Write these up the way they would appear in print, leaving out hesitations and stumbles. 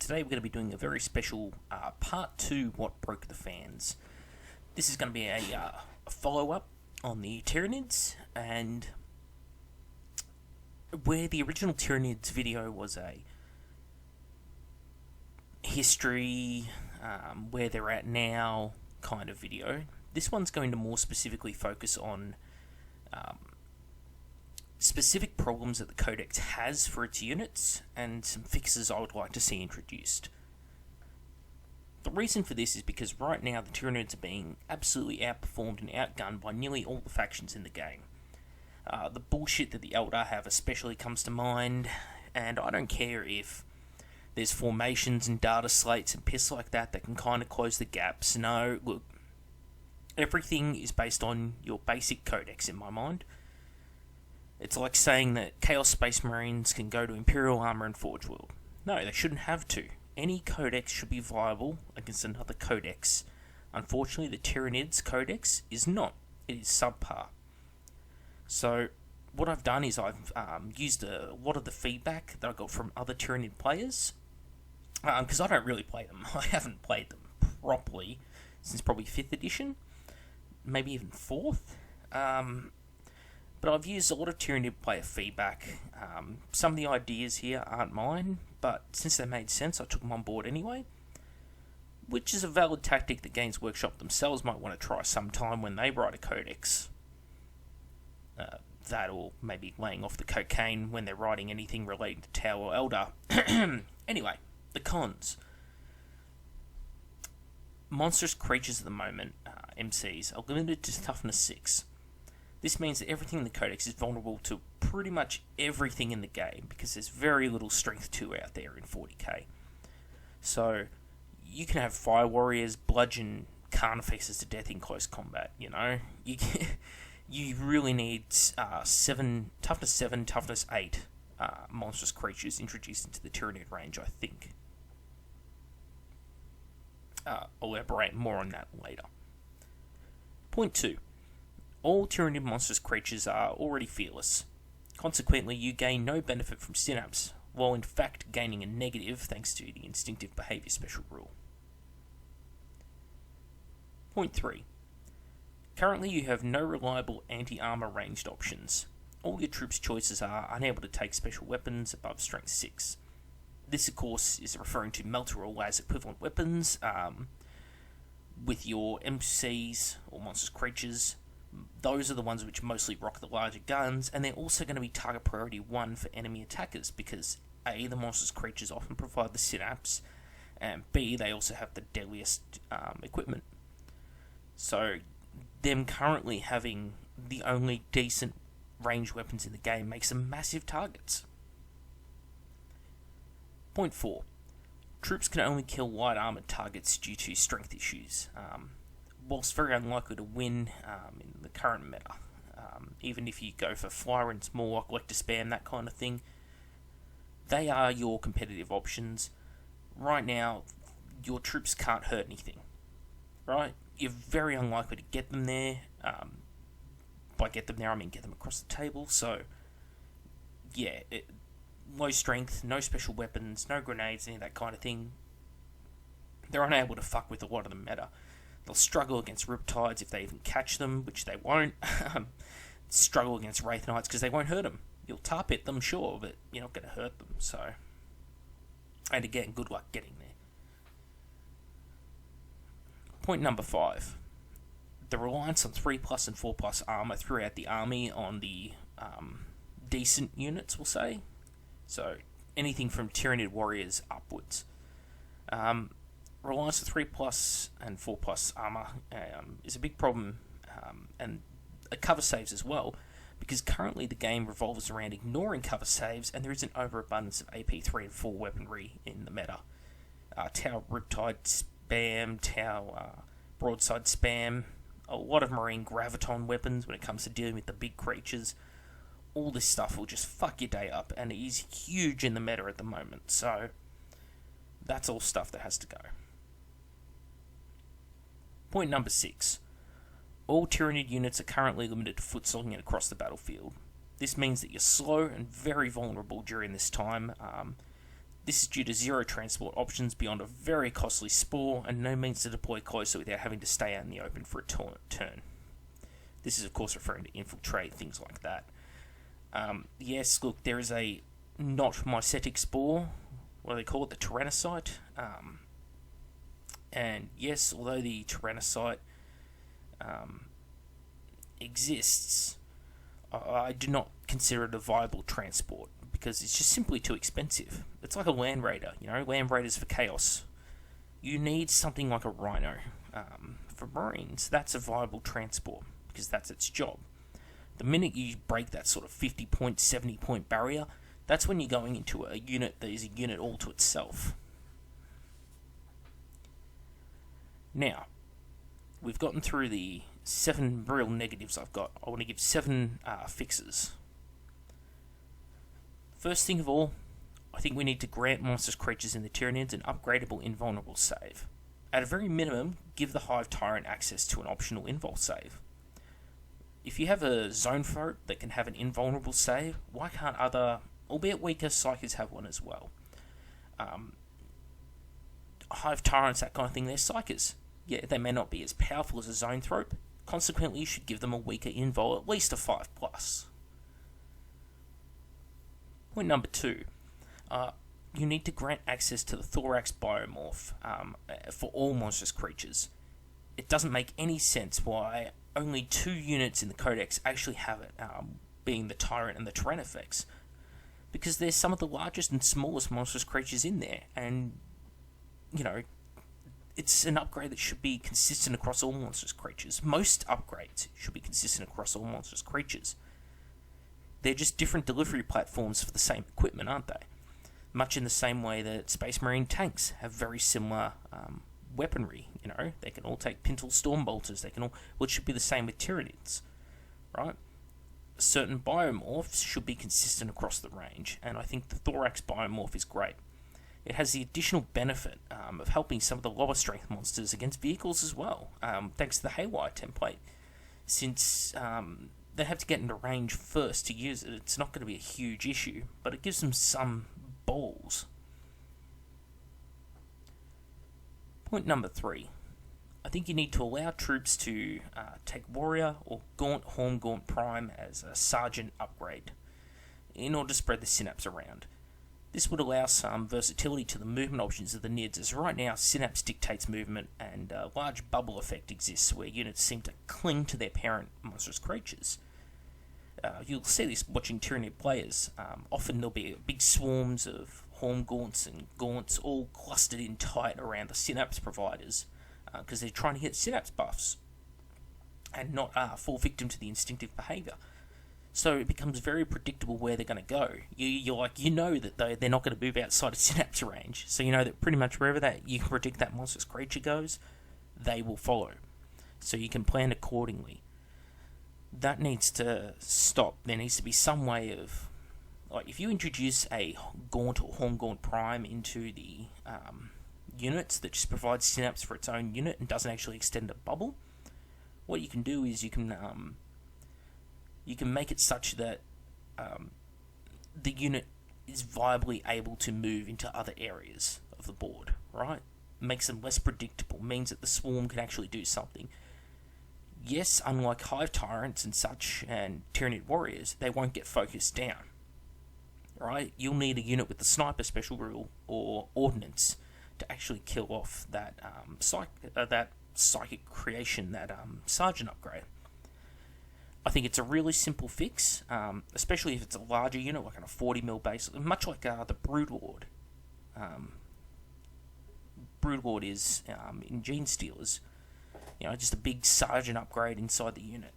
today we're going to be doing a very special part 2, What Broke the Fans. This is going to be a follow-up on the Tyranids, and where the original Tyranids video was a history, where they're at now kind of video, this one's going to more specifically focus on specific problems that the Codex has for its units, and some fixes I would like to see introduced. The reason for this is because right now the Tyranids are being absolutely outperformed and outgunned by nearly all the factions in the game. The bullshit that the Eldar have especially comes to mind, and I don't care if there's formations and data slates and piss like that that can kind of close the gaps. No, look, everything is based on your basic Codex in my mind. It's like saying that Chaos Space Marines can go to Imperial Armour and Forge World. No, they shouldn't have to. Any Codex should be viable against another Codex. Unfortunately, the Tyranids Codex is not. It is subpar. So, what I've done is I've used a lot of the feedback that I got from other Tyranid players, because I don't really play them. I haven't played them properly since probably 5th edition, maybe even 4th. But I've used a lot of Tyranid player feedback. Some of the ideas here aren't mine, but since they made sense, I took them on board anyway. Which is a valid tactic that Games Workshop themselves might want to try sometime when they write a codex. That or maybe laying off the cocaine when they're writing anything relating to Tau or Eldar. Anyway, the cons. Monstrous Creatures at the moment, MCs, are limited to toughness 6. This means that everything in the Codex is vulnerable to pretty much everything in the game, because there's very little strength 2 out there in 40k. So, you can have Fire Warriors bludgeon Carnificers to death in close combat, you know? You really need toughness 7, toughness 8 Monstrous Creatures introduced into the Tyranid range, I think. I'll elaborate more on that later. Point 2. All Tyranid Monstrous Creatures are already fearless. Consequently, you gain no benefit from synapse, while in fact gaining a negative thanks to the instinctive behaviour special rule. Point 3. Currently you have no reliable anti-armour ranged options. All your troops' choices are unable to take special weapons above strength 6. This of course is referring to melta-las equivalent weapons, with your MCs, or Monstrous Creatures. Those are the ones which mostly rock the larger guns, and they're also going to be target priority 1 for enemy attackers, because A, the Monstrous Creatures often provide the synapse, and B, they also have the deadliest equipment. So, them currently having the only decent ranged weapons in the game makes them massive targets. Point 4. Troops can only kill light armoured targets due to strength issues. Whilst very unlikely to win in the current meta. Even if you go for flyer and small, like to spam, that kind of thing, they are your competitive options. Right now, your troops can't hurt anything. Right? You're very unlikely to get them there. By get them there, I mean get them across the table. So, yeah, low strength, no special weapons, no grenades, any of that kind of thing. They're unable to fuck with a lot of the meta. They'll struggle against Riptides if they even catch them, which they won't. Struggle against Wraith Knights because they won't hurt them. You'll tarp hit them, sure, but you're not going to hurt them, so... And again, good luck getting there. Point number 5. The reliance on 3+ and 4+ armour throughout the army on the decent units, we'll say. So, anything from Tyranid Warriors upwards. Reliance on 3+ and 4+ armour is a big problem, and cover saves as well, because currently the game revolves around ignoring cover saves, and there is an overabundance of AP 3 and 4 weaponry in the meta. Tau Riptide spam, Tau Broadside spam, a lot of Marine Graviton weapons when it comes to dealing with the big creatures. All this stuff will just fuck your day up, and it is huge in the meta at the moment, so that's all stuff that has to go. Point number 6. All Tyranid units are currently limited to foot slogging across the battlefield. This means that you're slow and very vulnerable during this time. This is due to 0 transport options beyond a very costly spore and no means to deploy closer without having to stay out in the open for a turn. This is of course referring to infiltrate, things like that. Yes, look, there is a not mycetic spore, what do they call it, the Tyrannocyte. And yes, although the Tyrannocyte exists, I do not consider it a viable transport because it's just simply too expensive. It's like a Land Raider, Land Raiders for Chaos. You need something like a Rhino. For Marines, that's a viable transport because that's its job. The minute you break that sort of 50 point, 70 point barrier, that's when you're going into a unit that is a unit all to itself. Now, we've gotten through the 7 real negatives I've got. I want to give 7 fixes. First thing of all, I think we need to grant Monstrous Creatures in the Tyranids an upgradable invulnerable save. At a very minimum, give the Hive Tyrant access to an optional invul save. If you have a Zone Throat that can have an invulnerable save, why can't other, albeit weaker, Psykers have one as well? Hive Tyrants, that kind of thing, they're Psykers. Yeah, they may not be as powerful as a Zone Throat, consequently you should give them a weaker invul, at least a 5+. Point number 2. You need to grant access to the Thorax Biomorph for all Monstrous Creatures. It doesn't make any sense why only 2 units in the Codex actually have it, being the Tyrant and the Tyrannofex, because they're some of the largest and smallest Monstrous Creatures in there, and, it's an upgrade that should be consistent across all Monstrous Creatures. Most upgrades should be consistent across all Monstrous Creatures. They're just different delivery platforms for the same equipment, aren't they? Much in the same way that Space Marine tanks have very similar weaponry. They can all take Pintle Stormbolters. They can all. Well, it should be the same with Tyranids, right? Certain biomorphs should be consistent across the range, and I think the Thorax Biomorph is great. It has the additional benefit of helping some of the lower strength monsters against vehicles as well, thanks to the Haywire template. Since they have to get into range first to use it, it's not going to be a huge issue, but it gives them some balls. Point number 3. I think you need to allow troops to take Warrior or Horngaunt Prime as a Sergeant upgrade in order to spread the Synapse around. This would allow some versatility to the movement options of the nids, as right now Synapse dictates movement and a large bubble effect exists where units seem to cling to their parent Monstrous Creatures. You'll see this watching Tyranid players. Often there'll be big swarms of Horngaunts and Gaunts all clustered in tight around the Synapse providers because they're trying to get Synapse buffs and not fall victim to the instinctive behaviour. So it becomes very predictable where they're going to go. You know that they're not going to move outside of Synapse range, so you know that pretty much wherever that you can predict that Monstrous Creature goes, they will follow. So you can plan accordingly. That needs to stop. There needs to be some way of, like, if you introduce a Gaunt or Horngaunt Prime into the units that just provides Synapse for its own unit and doesn't actually extend a bubble, what you can do is you can make it such that the unit is viably able to move into other areas of the board, right? Makes them less predictable, means that the swarm can actually do something. Yes, unlike Hive Tyrants and such, and Tyranid Warriors, they won't get focused down, right? You'll need a unit with the Sniper Special Rule or Ordnance to actually kill off that Psychic Creation, that Sergeant upgrade. I think it's a really simple fix, especially if it's a larger unit, like on a 40mm base, much like the Broodlord. Broodlord is in Gene Stealers, just a big Sergeant upgrade inside the unit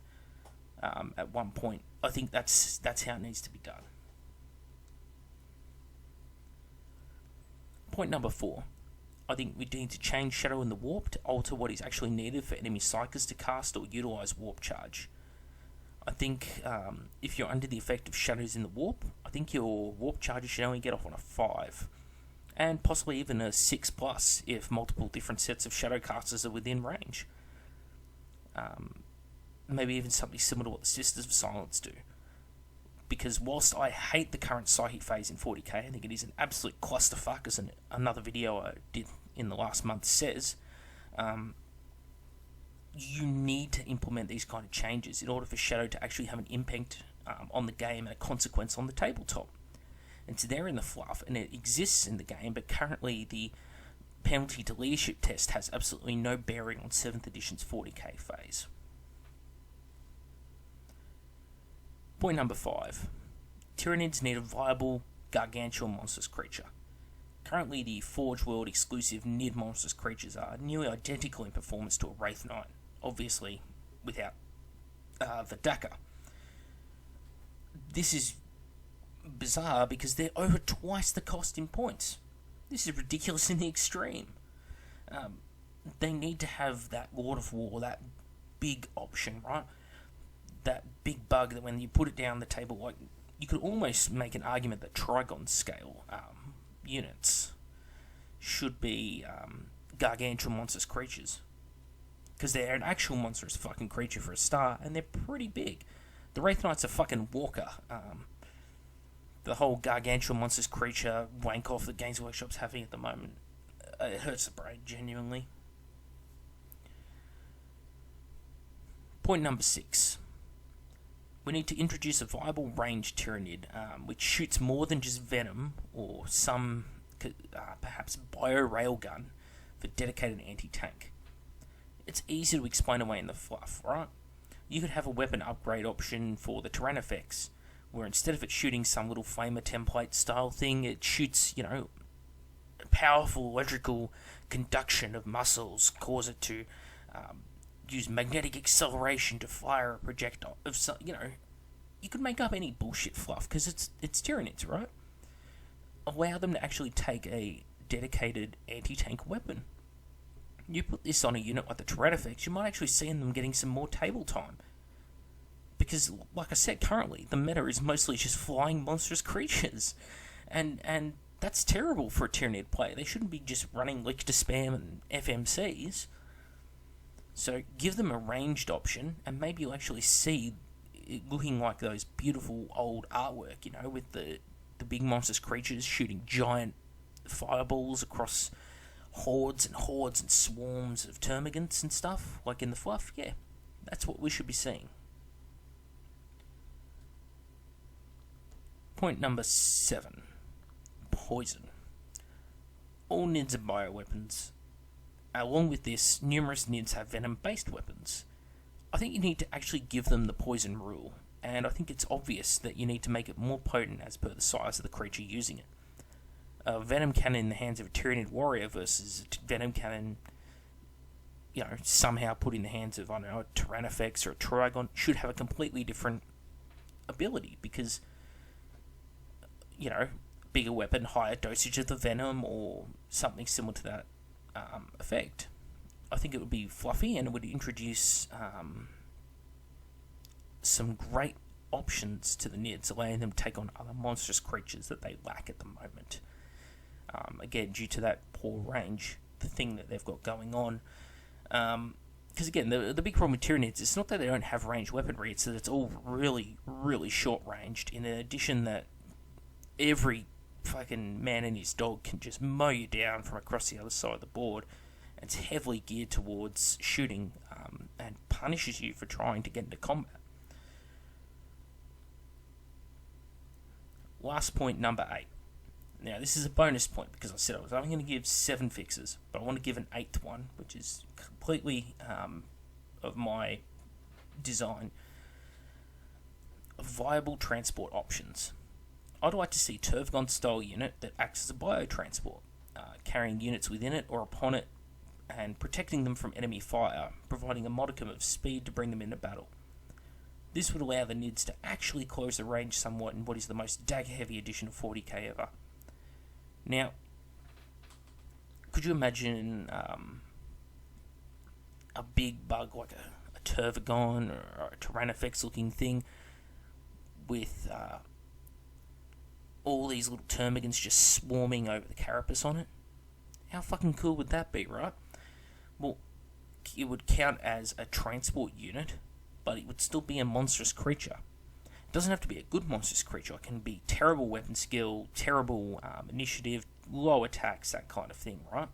at one point. I think that's how it needs to be done. Point number 4. I think we need to change Shadow in the Warp to alter what is actually needed for enemy Psykers to cast or utilise Warp Charge. I think if you're under the effect of Shadows in the Warp, I think your Warp Charges should only get off on a 5. And possibly even a 6+ if multiple different sets of Shadow Casters are within range. Maybe even something similar to what the Sisters of Silence do. because whilst I hate the current psychic phase in 40k, I think it is an absolute clusterfuck, as another video I did in the last month says. You need to implement these kind of changes in order for Shadow to actually have an impact on the game and a consequence on the tabletop. It's there in the fluff, and it exists in the game, but currently the penalty to leadership test has absolutely no bearing on 7th edition's 40k phase. Point number 5. Tyranids need a viable, gargantuan monstrous creature. Currently, the Forge World exclusive Nid monstrous creatures are nearly identical in performance to a Wraith Knight, obviously without Vidaka. This is bizarre because they're over twice the cost in points. This is ridiculous in the extreme. They need to have that Lord of War, that big option, right? That big bug that when you put it down the table, like, you could almost make an argument that Trigon scale units should be gargantuan monstrous creatures, because they're an actual monstrous fucking creature for a start, and they're pretty big. The Wraith Knight's a fucking walker. The whole gargantuan monstrous creature wank off that Games Workshop's having at the moment, it hurts the brain, genuinely. Point number 6. We need to introduce a viable ranged Tyranid, which shoots more than just venom or some perhaps bio-railgun for dedicated anti-tank. It's easy to explain away in the fluff, right? You could have a weapon upgrade option for the Tyrannifex, where instead of it shooting some little flamer template style thing, it shoots, powerful electrical conduction of muscles, cause it to use magnetic acceleration to fire a projectile of some, you could make up any bullshit fluff because it's Tyranids, right? Allow them to actually take a dedicated anti-tank weapon. You put this on a unit like the Tyrannifex, you might actually see them getting some more table time. Because, like I said, currently the meta is mostly just flying monstrous creatures, and that's terrible for a Tyranid player. They shouldn't be just running Leech to Spam and FMCs. So give them a ranged option, and maybe you'll actually see it looking like those beautiful old artwork, with the big monstrous creatures shooting giant fireballs across hordes and swarms of termagants and stuff, like in the fluff. Yeah, that's what we should be seeing. Point number 7. Poison. All Nids are bioweapons. Along with this, numerous Nids have venom-based weapons. I think you need to actually give them the poison rule, and I think it's obvious that you need to make it more potent as per the size of the creature using it. A venom cannon in the hands of a Tyranid warrior versus a venom cannon, somehow put in the hands of, a Tyrannifex or a Trigon should have a completely different ability, because, bigger weapon, higher dosage of the venom, or something similar to that effect. I think it would be fluffy, and it would introduce some great options to the Nids, allowing them to take on other monstrous creatures that they lack at the moment. Again, due to that poor range, the thing that they've got going on. Because again, the big problem with Tyranids, it's not that they don't have ranged weaponry, it's that it's all really, really short-ranged, in addition that every fucking man and his dog can just mow you down from across the other side of the board. It's heavily geared towards shooting, and punishes you for trying to get into combat. Last point, number 8. Now, this is a bonus point, because I said I was only going to give 7 fixes, but I want to give an 8th one, which is completely of my design. Viable transport options. I'd like to see a Turfgon-style unit that acts as a biotransport, carrying units within it or upon it, and protecting them from enemy fire, providing a modicum of speed to bring them into battle. This would allow the Nids to actually close the range somewhat in what is the most dagger-heavy edition of 40k ever. Now, could you imagine a big bug like a Turvagon or a Tyrannifex-looking thing with all these little termagants just swarming over the carapace on it? How fucking cool would that be, right? Well, it would count as a transport unit, but it would still be a monstrous creature. It doesn't have to be a good monstrous creature. It can be terrible weapon skill, terrible initiative, low attacks, that kind of thing, right?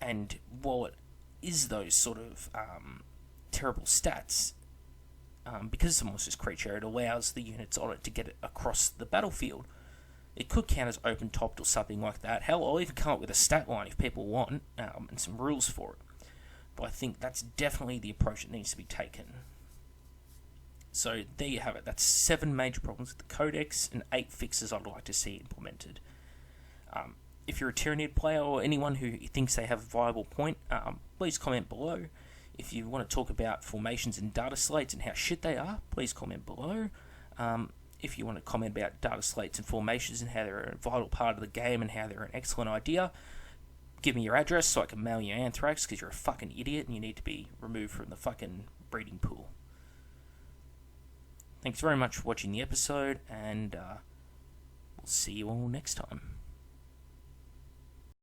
And while it is those sort of terrible stats, because it's a monstrous creature, it allows the units on it to get it across the battlefield. It could count as open-topped or something like that. Hell, I'll even come up with a stat line if people want, and some rules for it. But I think that's definitely the approach that needs to be taken. So there you have it. That's 7 major problems with the Codex and 8 fixes I'd like to see implemented. If you're a Tyranid player or anyone who thinks they have a viable point, please comment below. If you want to talk about formations and data slates and how shit they are, please comment below. If you want to comment about data slates and formations and how they're a vital part of the game and how they're an excellent idea, give me your address so I can mail you anthrax because you're a fucking idiot and you need to be removed from the fucking breeding pool. Thanks very much for watching the episode, and we'll see you all next time.